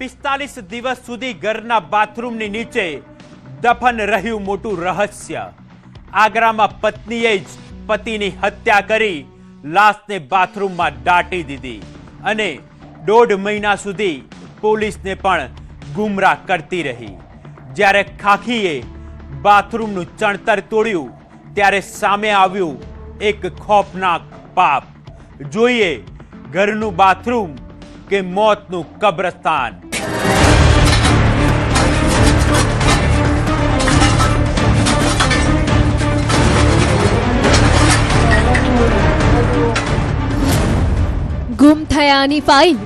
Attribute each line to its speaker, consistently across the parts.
Speaker 1: 45 દિવસ સુધી ઘરના બાથરૂમની નીચે દફન રહ્યું મોટું રહસ્ય। આગ્રામાં પત્નીએ જ પતિની હત્યા કરી લાશને બાથરૂમમાં દાટી દીધી અને 1.5 મહિના સુધી પોલીસને પણ ગુમરાહ કરતી રही। જ્યારે ખાખીએ બાથરૂમનું ચણતર તોડ્યું ત્યારે સામે આવ્યું એક ખોફનાક પાપ। જોઈએ ઘરનું બાથરૂમ કે મોતનું કબ્રસ્તાન।
Speaker 2: ગુમ થયાની ફાઇલ,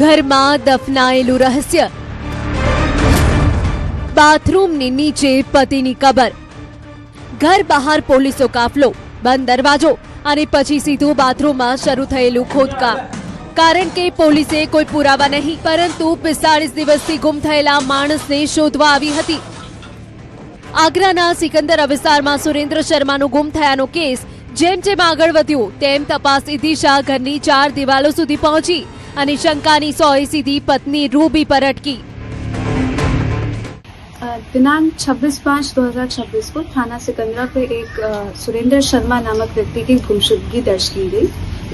Speaker 2: ઘરમાં દફનાયેલું રહસ્ય, બાથરૂમની નીચે પતિની કબર, ઘર બહાર પોલીસનો કાફલો, બંધ દરવાજો અને પછી સીધું બાથરૂમમાં શરૂ થયેલું ખોદકામ। કારણ કે પોલીસે કોઈ પુરાવા નહીં પરંતુ 45 દિવસથી ગુમ થયેલા માણસને શોધવા આવી હતી। આગ્રાના સિકંદર વિસ્તારમાં સુરેન્દ્ર શર્માનો ગુમ થયાનો કેસ જેમ જેમ આગળ વધ્યો તેમ તપાસની દિશા ઘરની 4 દિવાલો સુધી પહોંચી અને શંકાની સોય सीधी पत्नी रूबी पर अटकी।
Speaker 3: दिनांक 26/5/2026 को थाना सिकंदरा पे एक सुरेंद्र शर्मा नामक व्यक्ति की गुमशुदगी दर्ज की गई।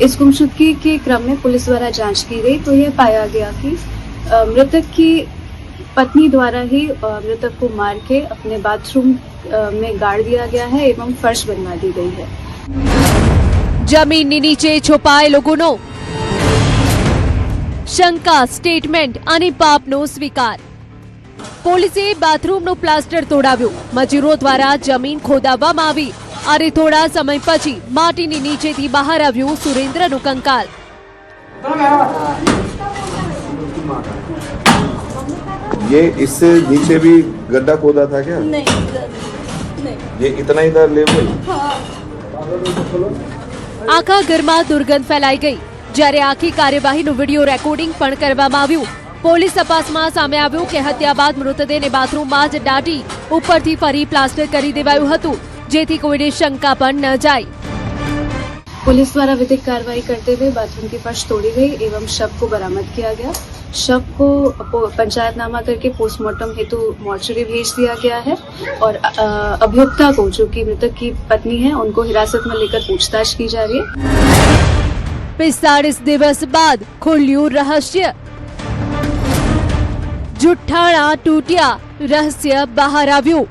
Speaker 3: इस गुमशुदगी के क्रम में पुलिस द्वारा जांच की गई तो ये पाया गया कि मृतक की पत्नी द्वारा ही मृतक को मार के अपने बाथरूम में गाड़ दिया गया है एवं फर्श बनवा दी गई है।
Speaker 2: जमीननी नीचे છુપાયેલો ગુનો, શંકા, સ્ટેટમેન્ટ અને પાપનો સ્વીકાર। પોલીસે બાથરૂમનું પ્લાસ્ટર તોડાવ્યું, મજૂરો દ્વારા જમીન ખોદાવવામાં આવી અને થોડા સમય પછી માટીની નીચેથી બહાર આવ્યું સુરેન્દ્રનું કંકાલ।
Speaker 4: ये इससे नीचे भी गड्ढा खोदा था क्या?
Speaker 3: नहीं।
Speaker 4: ये इतना ही था लेवल?
Speaker 2: આખા ઘરમાં દુર્ગંધ ફેલાઈ ગઈ। જ્યારે આખી કાર્યવાહીનું વિડીયો રેકોર્ડિંગ પણ કરવામાં આવ્યું। પોલીસ તપાસમાં સામે આવ્યું કે હત્યા બાદ મૃતદેહને બાથરૂમમાં જ દાટી ઉપરથી ફરી પ્લાસ્ટર કરી દેવાયું હતું જેથી કોઈને શંકા પણ ન જાય।
Speaker 3: पुलिस द्वारा विधिक कार्रवाई करते हुए बाथरूम की फर्श तोड़ी गई एवं शव को बरामद किया गया। शव को पंचायतनामा करके पोस्टमार्टम हेतु मॉर्चरी भेज दिया गया है और अभियुक्ता को जो कि मृतक की पत्नी है उनको हिरासत में लेकर पूछताछ की जा रही है।
Speaker 2: 45 દિવસ બાદ ખુલ્યું રહસ્ય, જુઠ્ઠાણા તૂટ્યા, રહસ્ય બહાર આવ્યું।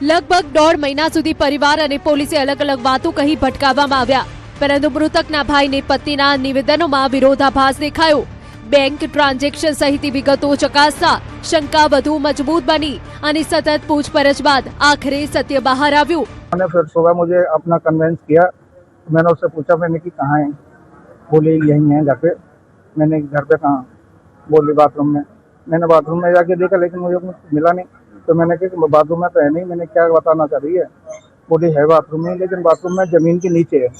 Speaker 2: લગભગ 1.5 મહિના સુધી પરિવાર અને પોલીસે અલગ અલગ વાતો કહી ભટકાવવામાં આવ્યા પરંતુ મૃતકના ભાઈને પત્નીના નિવેદનોમાં વિરોધાભાસ દેખાયો। બેંક ટ્રાન્ઝેક્શન સહિતની વિગતો ચકાસતા શંકા વધુ મજબૂત બની અને સતત પૂછપરછ બાદ આખરે સત્ય બહાર આવ્યું।
Speaker 5: मैंने फिर सुबह मुझे अपना कन्वेंस किया। मैंने उससे पूछा, मैंने कि कहाँ है? बोले यहीं है घर पे। मैंने घर पे कहाँ? बोली बाथरूम में। मैंने बाथरूम में जाके देखा लेकिन मुझे कुछ मिला नहीं तो मैंने कहा बाथरूम में तो है नहीं। मैंने क्या बताना चाह रही है? बोली है बाथरूम में लेकिन बाथरूम में जमीन के नीचे है।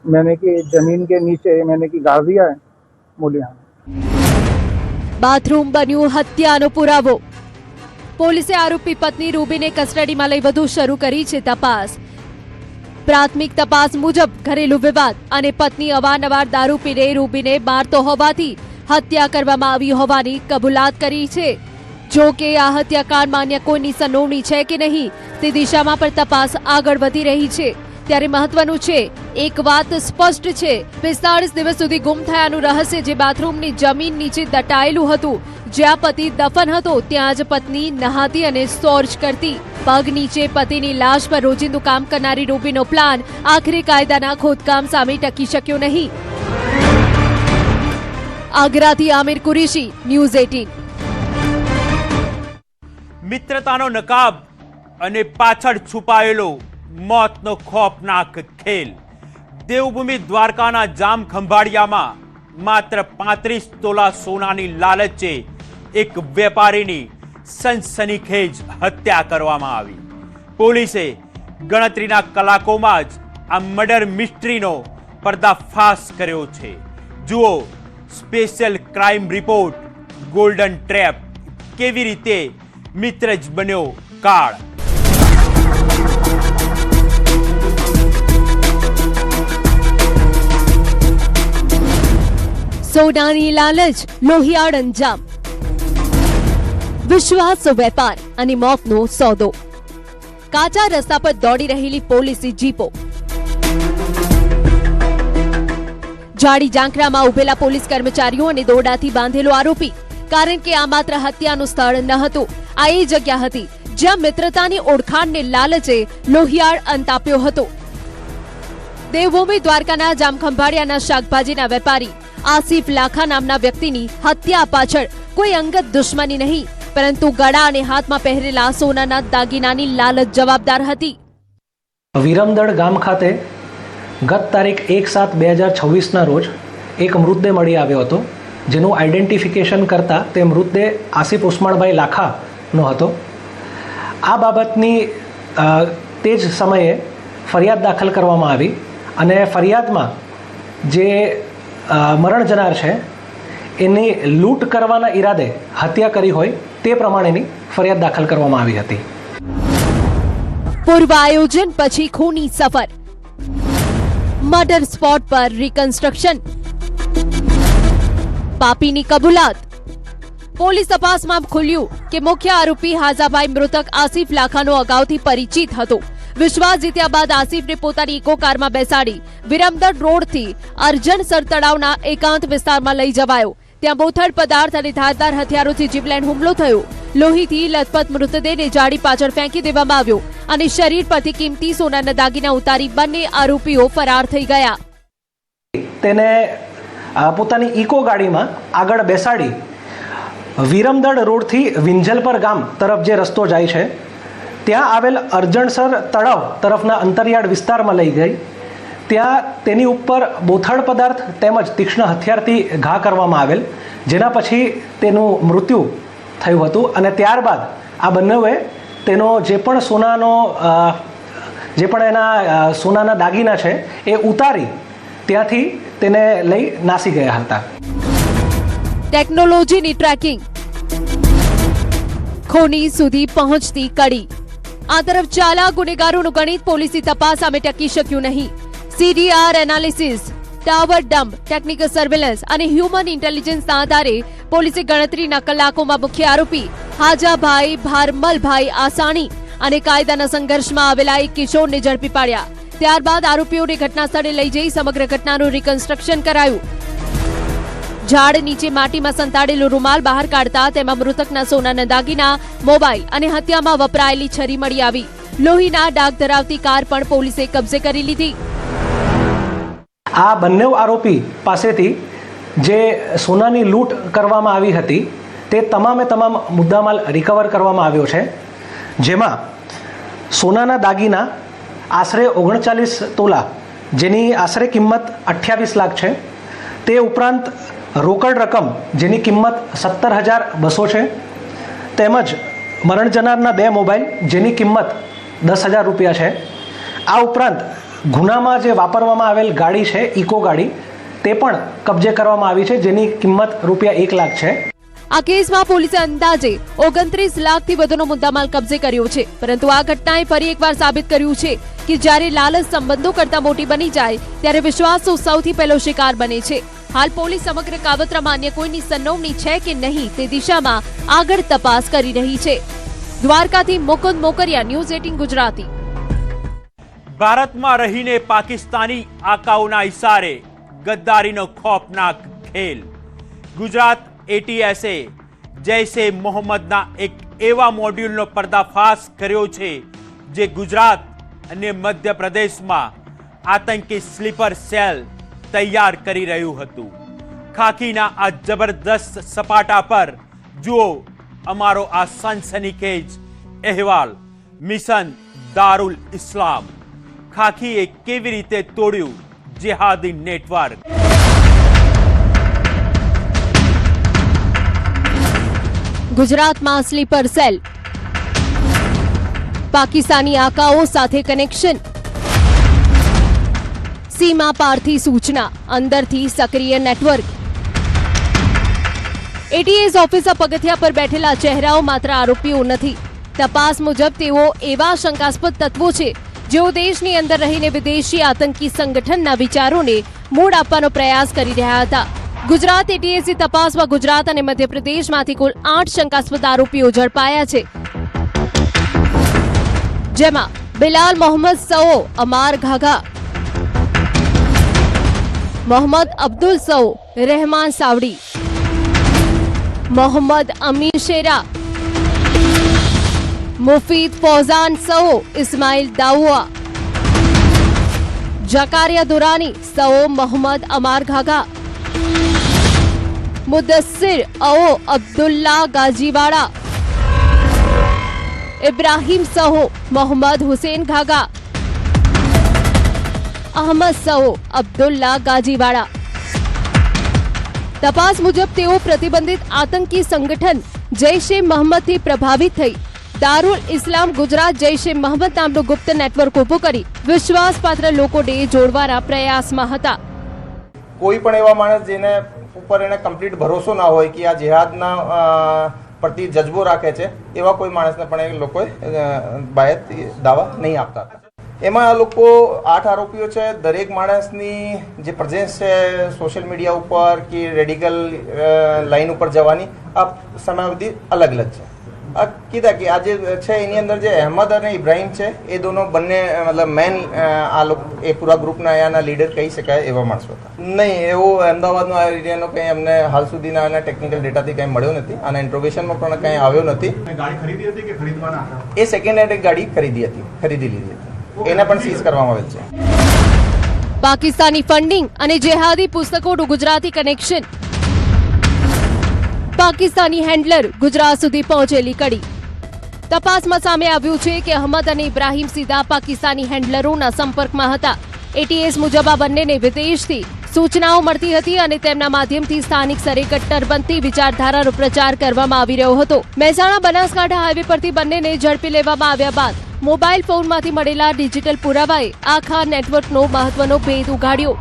Speaker 5: मैंने कि जमीन के नीचे मैंने कि गाड़ दिया है? बोली हाँ।
Speaker 2: બાથરૂમ બન્યું હત્યાનો પુરાવો। પોલીસે આરોપી પત્ની રૂબીને કસ્ટડીમાં લઈ વધુ શરૂ કરી છે તપાસ। પ્રાથમિક તપાસ મુજબ ઘરેલું વિવાદ અને પત્ની અવારનવાર દારૂ પીને રૂબીને મારતો હોવાથી હત્યા કરવામાં આવી હોવાની કબૂલાત કરી છે। જો કે આ હત્યાકાંડમાં અન્ય કોઈની સંડોવણી છે કે નહીં તે દિશામાં પણ તપાસ આગળ વધી રહી છે। ત્યારે મહત્વનું છે એક વાત સ્પષ્ટ છે, 45 દિવસ સુધી ગુમ થયાનું રહસ્ય જે બાથરૂમની જમીન નીચે દટાયેલું હતું, જ્યાં પતિ દફન હતો ત્યાં જ પત્ની નહાતી અને શૌચ કરતી। પગ નીચે પતિની લાશ પર રોજિંદુ કામ કરનારી રૂબીનો પ્લાન આખરે કાયદાના ખોદકામ સામે ટકી શક્યો નહીં। આગ્રાથી આમિર કુરેશી, ન્યૂઝ 18।
Speaker 1: મિત્રતાનો નકાબ અને પાછળ છુપાયેલો મોતનો ખોફનાક ખેલ। દેવભૂમિ દ્વારકાના જામ ખંભાળિયામાં માત્ર 35 તોલા સોનાની લાલચે એક વેપારીની સનસનીખેજ હત્યા કરવામાં આવી। પોલીસે ગણતરીના કલાકોમાં જ આ મર્ડર મિસ્ટ્રીનો પર્દાફાશ કર્યો છે। જુઓ special crime report golden trap, કેવી રીતે મિત્ર જ બન્યો કાળ।
Speaker 2: સોનાની લાલચ, લોહિયાળ અંજામ, વિશ્વાસ વેપાર અને મોતનો સોદો. કાચા રસ્તા પર દોડી રહેલી પોલીસની જીપો. જાડી જાંકરામાં ઉભેલા પોલીસ કર્મચારીઓ અને દોરડાથી બાંધેલો આરોપી. કારણ કે આ માત્ર હત્યાનું સ્થળ ન હતું, આ એ જગ્યા હતી જ્યાં મિત્રતાની ઓળખાણને લાલચે લોહિયાળ અંત આપ્યો હતો. દેવભૂમિ દ્વારકાના જામખંભાળિયાના શાકભાજીના વેપારી આસિફ લાખા નામના વ્યક્તિની હત્યા પાછળ કોઈ અંગત દુશ્મની નહીં, પરંતુ ગળા અને હાથમાં પહેરેલા સોનાના દાગીનાની લાલચ જવાબદાર હતી.
Speaker 6: વિરમદળ ગામ ખાતે ગત તારીખ 1/7/2026ના રોજ એક મૃતદેહ મળી આવ્યો હતો, જેનું આઈડેન્ટિફિકેશન કરતાં તે મૃતદેહ આસિફ ઉસ્માણભાઈ લાખાનો હતો. આ બાબતની તે જ સમયે ફરિયાદ દાખલ કરવામાં આવી અને ફરિયાદમાં જે મરણ જનાર છે એની લૂંટ કરવાના ઈરાદે હત્યા કરી હોય તે પ્રમાણેની ફરિયાદ દાખલ કરવામાં આવી હતી.
Speaker 2: પૂર્વ આયોજન પછી ખૂની સફર, મર્ડર સ્પોટ પર રિકન્સ્ટ્રક્શન, પાપીની કબૂલાત. પોલીસ તપાસમાં ખુલ્યું કે મુખ્ય આરોપી હાજાભાઈ મૃતક આસિફ લાખાનો અગાઉથી પરિચિત હતો. વિશ્વાસ જીત્યા બાદ આસિફને પોતાની ઇકો કારમાં બેસાડી વિરમદળ રોડથી અરજણસર તળાવના એકાંત વિસ્તારમાં લઈ જવાયો. ત્યાં બોથડ પદાર્થ અને ધારદાર હથિયારોથી જીવલેણ હુમલો થયો. લોહીથી લથપથ મૃતદેહને જાડી પાછળ ફેંકી દેવામાં આવ્યો અને શરીર પરથી કિંમતી સોનાના દાગીના ઉતારી બંને આરોપીઓ ફરાર થઈ ગયા.
Speaker 6: તેને પોતાની ઇકો ગાડીમાં આગળ બેસાડી વિરમદળ રોડથી વિંજલપર ગામ તરફ જે રસ્તો જાય છે ત્યાં આવેલ અરજણસર તળાવ તરફના અંતરિયાળ વિસ્તારમાં લઈ ગઈ. ત્યાં તેની ઉપર બોથડ પદાર્થ તેમજ તીક્ષ્ણ હથિયારથી ઘા કરવામાં આવેલ, જેના પછી તેનું મૃત્યુ થયું હતું. અને ત્યારબાદ આ બંનેએ તેનો જે પણ એના સોનાના દાગીના છે એ ઉતારી ત્યાંથી તેને લઈ નાસી ગયા હતા.
Speaker 2: ટેકનોલોજીની ટ્રેકિંગ, ખોની સુધી પહોંચતી કડી. આ તરફ ચાલા ગુનેગારોનું ગણિત પોલીસની તપાસ સામે ટકી શક્યું નહીં. CDR analysis, tower dump, technical surveillance અને હ્યુમન ઇન્ટેલિજન્સના આધારે પોલીસે ગણતરીના કલાકોમાં મુખ્ય આરોપી હાજાભાઈ ભારમલભાઈ આસાણી અને કાયદાના સંઘર્ષમાં આવેલા એક કિશોરને ઝડપી પાડ્યા. ત્યારબાદ આરોપીઓને ઘટના સ્થળે લઈ જઈ સમગ્ર ઘટનાનું રિકન્સ્ટ્રક્શન કરાયું. ઝાડ નીચે માટીમાં સંતાડેલો રૂમાલ બહાર કાઢતા તેમાં મૃતકના સોનાના દાગીના, મોબાઈલ અને હત્યામાં વપરાયેલી છરી મળી આવી. લોહીના ડાઘ ધરાવતી કાર પણ પોલીસે કબજે કરી લીધી.
Speaker 6: આ બંને આરોપી પાસેથી જે સોનાની લૂંટ કરવામાં આવી હતી તે તમામે તમામ મુદ્દામાલ રિકવર કરવામાં આવ્યો છે, જેમાં સોનાના દાગીના આશરે 39 તોલા, જેની આશરે કિંમત 28 લાખ છે. તે ઉપરાંત રોકડ રકમ જેની કિંમત 17,200 છે, તેમજ મરણ જનારના 2 મોબાઈલ જેની કિંમત 10,000 રૂપિયા છે. આ ઉપરાંત ગુનામાં જે વાપરવામાં આવેલ ગાડી છે ઇકો ગાડી, તે પણ કબજે કરવામાં આવી છે, જેની કિંમત રૂપિયા 1 લાખ છે.
Speaker 2: આ કેસમાં પોલીસે અંદાજે 29 લાખથી વધુનો મુદ્દામાલ કબજે કર્યો છે. પરંતુ આ ઘટનાએ ફરી એકવાર સાબિત કર્યું છે કે જ્યારે લાલચ સંબંધો કરતા મોટી બની જાય ત્યારે વિશ્વાસનો સૌથી પહેલો શિકાર બને છે. હાલ પોલીસ સમગ્ર કાવતરામાં અન્ય કોઈની સંડોવણી છે કે નહીં તે દિશામાં આગળ તપાસ કરી રહી છે. દ્વારકાથી મુકુંદ મોકરિયા, ન્યૂઝ 18 ગુજરાતી.
Speaker 1: ભારતમાં રહીને પાકિસ્તાની આકાઓના ઇશારે ગદ્દારીનો ખોફનાક ખેલ. ગુજરાત ATSએ જૈશે મોહમ્મદના એક એવા મોડ્યુલનો પર્દાફાશ કર્યો છે જે ગુજરાત અને મધ્યપ્રદેશમાં આતંકી સ્લીપર સેલ તૈયાર કરી રહ્યું હતું. ખાખીના આ જબરદસ્ત સપાટા પર જુઓ અમારો આ સનસનીખેજ અહેવાલ. મિશન દારુલ ઇસ્લામ. ખાખીએ કેવી રીતે તોડ્યું જેહાદી નેટવર્ક.
Speaker 2: ગુજરાતમાં સ્લીપર સેલ, પાકિસ્તાની આકાઓ સાથે કનેક્શન, સીમા પારથી સૂચના, અંદરથી સક્રિય નેટવર્ક. ATS ઓફિસર પગથિયા પર બેઠેલા ચહેરાઓ માત્ર આરોપીઓ નથી. તપાસ મુજબ તેઓ એવા શંકાસ્પદ તત્વો છે જેઓ દેશની અંદર રહીને વિદેશી આતંકી સંગઠનના વિચારોને મૂળ આપવાનો પ્રયાસ કરી રહ્યા હતા. ગુજરાત એટીએસની તપાસમાં ગુજરાત અને મધ્યપ્રદેશમાંથી કુલ 8 શંકાસ્પદ આરોપીઓ ઝડપાયા છે, જેમાં બિલાલ મોહમ્મદ સઓ અમાર ઘાઘા, મોહમ્મદ અબ્દુલ સઓ રહેમાન સાવડી, મોહમ્મદ અમીન શેરા, मुफीद फौजान सो इस्माइल दाऊआ, जकारिया दुरानी सो मोहम्मद अमार घाघा, मुदस्सिर ओ अब्दुल्ला गाजीवाड़ा, इब्राहिम सहो मोहम्मद हुसैन घाघा, अहमद सहो अब्दुल्ला गाजीवाड़ा। तपास मुजब तेओ प्रतिबंधित आतंकी संगठन जैश ए मोहम्मद थी प्रभावित थई દારૂલ ઇસ્લામ ગુજરાત જૈશ એ મોહમ્મદ નામનું ગુપ્ત નેટવર્ક ઉભું કરી વિશ્વાસપાત્ર લોકોને જોડવાના પ્રયાસમાં હતા।
Speaker 7: કોઈ પણ એવા માણસ જેને ઉપર એને કમ્પ્લીટ ભરોસો ના હોય કે આ જિહાદના પ્રતિ જજ્બો રાખે છે એવા કોઈ માણસને પણ એ લોકોએ બાયત દાવા નહીં આપતા હતા। એમાં આ લોકો 8 આરોપીઓ છે। દરેક માણસની જે પ્રેઝન્સ છે સોશિયલ મીડિયા ઉપર કે રેડિકલ લાઈન ઉપર જવાની આ સમયાવધિ અલગ અલગ છે। કીધા કે આજે છે એની અંદર જે અહેમદ અને ઇબ્રાહિમ છે એ દોનો બંને મતલબ મેન આ લોકો એ પૂરા ગ્રુપના અહીંયાના લીડર કહી શકાય એવા માણસો હતા। નહીં, એવો અમદાવાદનો આ એરિયાનો કંઈ અમને હાલ સુધીના આના ટેકનિકલ ડેટાથી કંઈ મળ્યો નથી, આના ઇન્ટ્રોગેશનમાં પણ કંઈ આવ્યો નથી।
Speaker 8: ગાડી ખરીદી હતી કે ખરીદવાના હતા?
Speaker 7: એ સેકન્ડ હેન્ડ ગાડી ખરીદી લીધી હતી, એને પણ સીઝ કરવામાં આવેલ છે।
Speaker 2: પાકિસ્તાની ફંડિંગ અને જેહાદી પુસ્તકોનું ગુજરાતી કનેક્શન, પાકિસ્તાની હેન્ડલર ગુજરાત સુધી પહોંચેલી કડી। તપાસમાં સામે આવ્યું છે કે અહમદ અને ઇબ્રાહિમ સીધા પાકિસ્તાની હેન્ડલરોના સંપર્કમાં હતા। એટીએસ મુજબ આ બંનેને વિદેશથી સૂચનાઓ મળતી હતી અને તેમના માધ્યમથી સ્થાનિક સ્તરે કટ્ટરપંથી વિચારધારાનો પ્રચાર કરવામાં આવી રહ્યો હતો। મહેસાણા બનાસકાંઠા હાઈવે પરથી બંનેને ઝડપી લેવામાં આવ્યા બાદ મોબાઈલ ફોનમાંથી મળેલા ડિજિટલ પુરાવાએ આખા નેટવર્કનો મહત્વનો ભેદ ઉઘાડ્યો।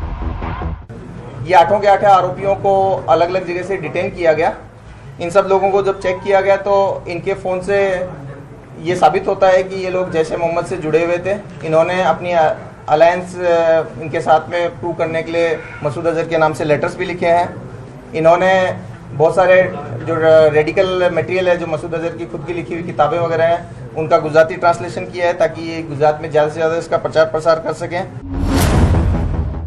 Speaker 7: ये 8 के 8 आरोपियों को अलग अलग जगह से डिटेन किया गया। इन सब लोगों को जब चेक किया गया तो इनके फ़ोन से ये साबित होता है कि ये लोग जैश ए मोहम्मद से जुड़े हुए थे। इन्होंने अपनी अलायंस इनके साथ में प्रूव करने के लिए मसूद अजहर के नाम से लेटर्स भी लिखे हैं। इन्होंने बहुत सारे जो रेडिकल मटेरियल है जो मसूद अजहर की खुद की लिखी हुई किताबें वगैरह हैं उनका गुजराती ट्रांसलेशन किया है ताकि ये गुजरात में ज़्यादा से ज़्यादा इसका प्रचार प्रसार कर सकें।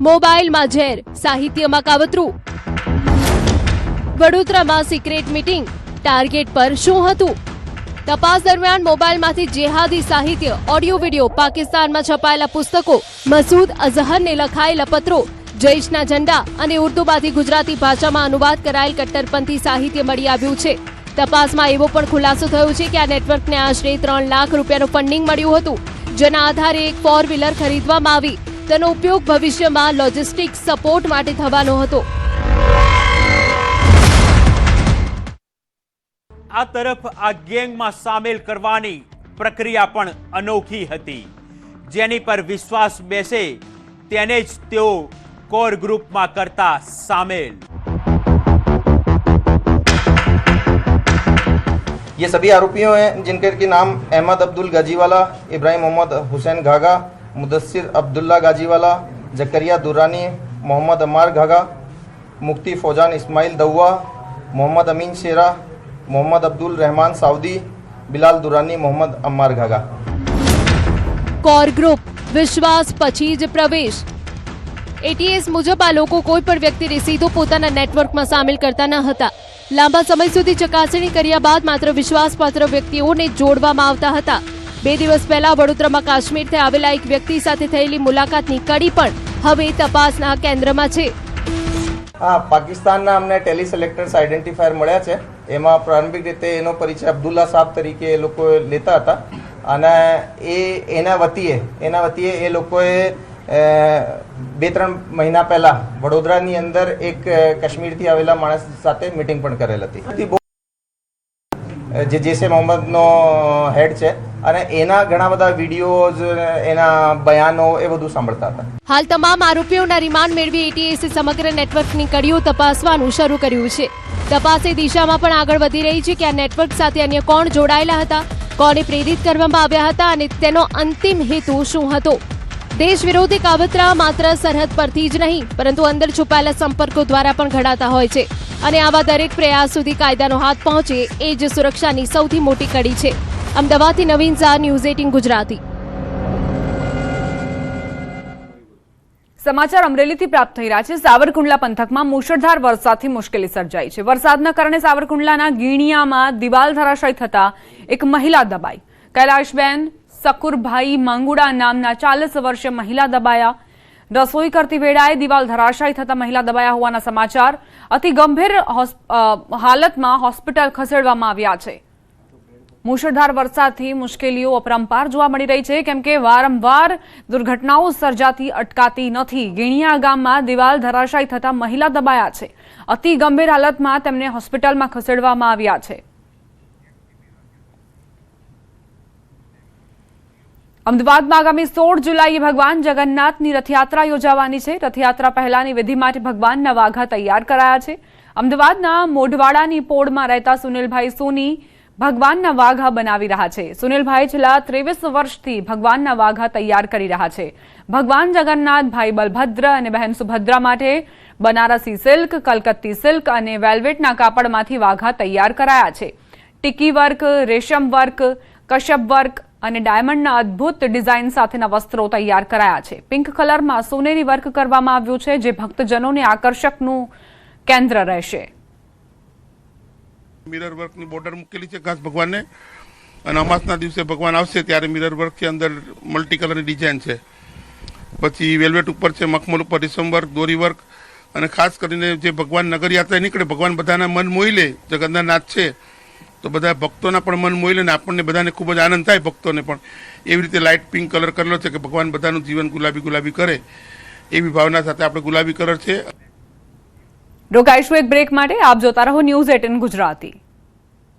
Speaker 2: મોબાઈલમાં ઝેર, સાહિત્યમાં કાવતરું, વડોદરામાં સિક્રેટ મીટિંગ, ટાર્ગેટ પર શું હતું? તપાસ દરમિયાન મોબાઈલમાંથી જેહાદી સાહિત્ય, ઓડિયો વિડીયો, પાકિસ્તાનમાં છપાયેલા પુસ્તકો, મસૂદ અઝહરને લખાયેલા પત્રો, જૈશના ઝંડા અને ઉર્દુમાંથી ગુજરાતી ભાષામાં અનુવાદ કરાયેલ કટ્ટરપંથી સાહિત્ય મળી આવ્યું છે। તપાસમાં એવો પણ ખુલાસો થયો છે કે આ નેટવર્કને આશરે 3 લાખ રૂપિયાનું ફંડિંગ મળ્યું હતું, જેના આધારે એક 4-વ્હીલર ખરીદવામાં આવી। તેનો ઉપયોગ ભવિષ્યમાં લોજિસ્ટિક સપોર્ટ માટે થવાનો હતો।
Speaker 1: આ તરફ આ ગેંગમાં સામેલ કરવાની પ્રક્રિયા પણ અનોખી હતી, જેની પર વિશ્વાસ બેસે તેને જ તેઓ કોર ગ્રુપમાં કરતા સામેલ।
Speaker 7: ये सभी आरोपियों हैं जिनके के नाम अहमद अब्दुल गाजीवाला, इब्राहिम मोहम्मद हुसैन घाघा, मुदस्सिर अब्दुल्ला गाजीवाला, जकरिया दुरानी, मोहम्मद अमार घाघा, मुफ्ती फौजान इस्माइल दऊआ, मोहम्मद अमीन शेरा, मोहम्मद अब्दुल रहमान साउदी, बिलाल दुरानी, मोहम्मद अम्मार घाघा।
Speaker 2: કોર ગ્રુપ વિશ્વાસ પછી જ પ્રવેશ। એટીએસ મુજબ આ લોકો કોઈ પણ વ્યક્તિને સીધો પોતાના નેટવર્કમાં સામેલ કરતા ન હતા। લાંબા સમય સુધી ચકાસણી કર્યા બાદ માત્ર વિશ્વાસપાત્ર વ્યક્તિઓને જોડવામાં આવતા હતા। 2 દિવસ પહેલા વડોદરામાં કાશ્મીરથી આવેલા એક વ્યક્તિ સાથે થયેલી મુલાકાતની કડી પણ હવે તપાસના કેન્દ્રમાં છે।
Speaker 7: હા, પાકિસ્તાનના અમને ટેલી સિલેક્ટર્સ આઈડેન્ટિફાયર મળ્યા છે। એમાં પ્રારંભિક રીતે એનો પરિચય અબ્દુલ્લા સાહેબ તરીકે એ લોકો લેતા હતા અને એના વતીએ એ લોકોએ 2-3 મહિના પહેલા વડોદરાની અંદર એક કાશ્મીરથી આવેલા માણસ સાથે મીટિંગ પણ કરેલ હતી। જે જૈશ એ મોહમ્મદનો હેડ છે અને એના ઘણા બધા વિડીયોઝ, એના બયાનો એ બધું સાંભળતા હતા।
Speaker 2: હાલ તમામ આરોપીઓના રિમાન્ડ મેળવી એટીએસે સમગ્ર નેટવર્કની કડીઓ તપાસવાનું શરૂ કર્યું છે। તપાસ એ દિશામાં પણ આગળ વધી રહી છે કે આ નેટવર્ક સાથે અન્ય કોણ જોડાયેલા હતા, કોને પ્રેરિત કરવામાં આવ્યા હતા અને તેનો અંતિમ હેતુ શું હતો। દેશ વિરોધી કાવતરા માત્ર સરહદ પરથી જ નહીં પરંતુ અંદર છુપાયેલા સંપર્કો દ્વારા પણ ઘડાતા હોય છે અને આવા દરેક પ્રયાસ સુધી કાયદાનો હાથ પહોંચે એ જ સુરક્ષાની સૌથી મોટી કડી છે. અમદાવાદથી નવીન ઝા, ન્યૂઝ 18 ગુજરાતી.
Speaker 9: સમાચાર અમરેલીથી પ્રાપ્ત થઈ રહ્યા છે. સાવરકુંડલા પંથકમાં મુશળધાર વરસાદથી મુશ્કેલી સર્જાઈ છે. વરસાદના કારણે સાવરકુંડલાના ગીણિયામાં દિવાલ ધરાશાયી થતા એક મહિલા દબાઈ. કૈલાશબેન સકુરભાઈ માંગુડા નામના 40 વર્ષીય મહિલા દબાયા. રસોઈ કરતી વેળાએ દિવાલ ધરાશાયી થતા મહિલા દબાયા હોવાના સમાચાર. અતિ ગંભીર હાલતમાં હોસ્પિટલ ખસેડવામાં આવ્યા છે. મુશળધાર વરસાદથી મુશ્કેલીઓ અપરંપાર જોવા મળી રહી છે, કેમ કે વારંવાર દુર્ઘટનાઓ સર્જાતી અટકાતી નથી. ગીણિયા ગામમાં દિવાલ ધરાશાયી થતા મહિલા દબાયા છે. અતિ ગંભીર હાલતમાં તેમને હોસ્પિટલમાં ખસેડવામાં આવ્યા છે. અમદાવાદમાં આગામી 16 જુલાઈએ ભગવાન જગન્નાથની રથયાત્રા યોજાવાની છે. રથયાત્રા પહેલાની વિધિ માટે ભગવાનના વાઘા તૈયાર કરાયા છે. અમદાવાદના મોઢવાડાની પોળમાં રહેતા સુનિલભાઈ સોની ભગવાનના વાઘા બનાવી રહ્યા છે. સુનિલભાઈ છેલ્લા 23 વર્ષથી ભગવાનના વાઘા તૈયાર કરી રહ્યા છે. ભગવાન જગન્નાથ, ભાઈ બલભદ્ર અને બહેન સુભદ્રા માટે બનારસી સિલ્ક, કલકત્તી સિલ્ક અને વેલ્વેટના કાપડમાંથી વાઘા તૈયાર કરાયા છે. ટીકી વર્ક, રેશમ વર્ક, કશ્યપ વર્ક અને ડાયમંડના અદ્ભુત ડિઝાઇન સાથેના વસ્ત્રો તૈયાર કરાયા છે. પિંક કલરમાં સોનેરી વર્ક કરવામાં આવ્યું છે, જે ભક્તજનોને આકર્ષકનું કેન્દ્ર રહેશે.
Speaker 10: મિરર વર્કની બોર્ડર મૂકેલી છે ખાસ ભગવાનને, અને અમાસના દિવસે ભગવાન આવશે ત્યારે મિરર વર્ક છે, અંદર મલ્ટી કલરની ડિઝાઇન છે. પછી વેલ્વેટ ઉપર છે, મખમલ ઉપર રેશમ વર્ક, દોરી વર્ક, અને ખાસ કરીને જે ભગવાન નગર યાત્રા નીકળે, ભગવાન બધાના મન મોહી લે. જગન્નાથ છે તો બધા ભક્તોના પણ મન મોહી લે ને આપણને બધાને ખૂબ જ આનંદ થાય, ભક્તોને પણ. એવી રીતે લાઇટ પિંક કલર કરેલો છે કે ભગવાન બધાનું જીવન ગુલાબી ગુલાબી કરે, એવી ભાવના સાથે આપણે ગુલાબી કલર છે.
Speaker 9: રોકાઈશું એક બ્રેક માટે. આપ જોતા રહો ન્યૂઝ 18 ગુજરાતી.